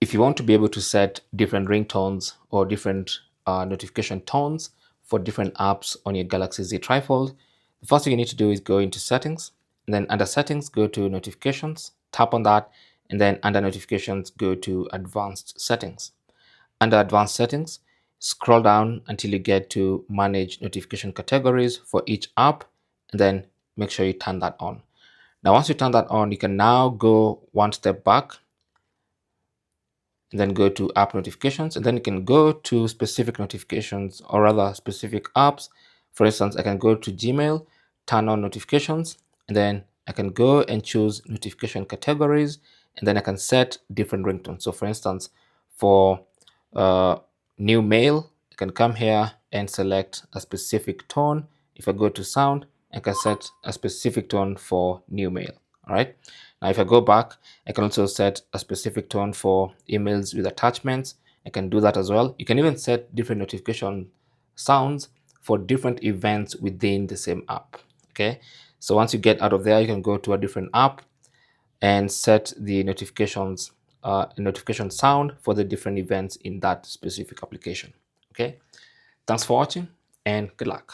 if you want to be able to set different ringtones or different notification tones for different apps on your Galaxy Z TriFold, the first thing you need to do is go into settings, and then under settings, go to notifications, tap on that, and then under notifications, go to advanced settings. Under advanced settings, scroll down until you get to manage notification categories for each app, and then make sure you turn that on. Now, once you turn that on, you can now go one step back and then go to app notifications, and then you can go to specific notifications or rather specific apps. For instance, I can go to Gmail, turn on notifications, and then I can go and choose notification categories, and then I can set different ringtones. So for instance, for new mail, I can come here and select a specific tone. If I go to sound, I can set a specific tone for new mail. All right. Now, if I go back, I can also set a specific tone for emails with attachments. I can do that as well. You can even set different notification sounds for different events within the same app. Okay. So once you get out of there, you can go to a different app and set the notification sound for the different events in that specific application. Okay. Thanks for watching and good luck.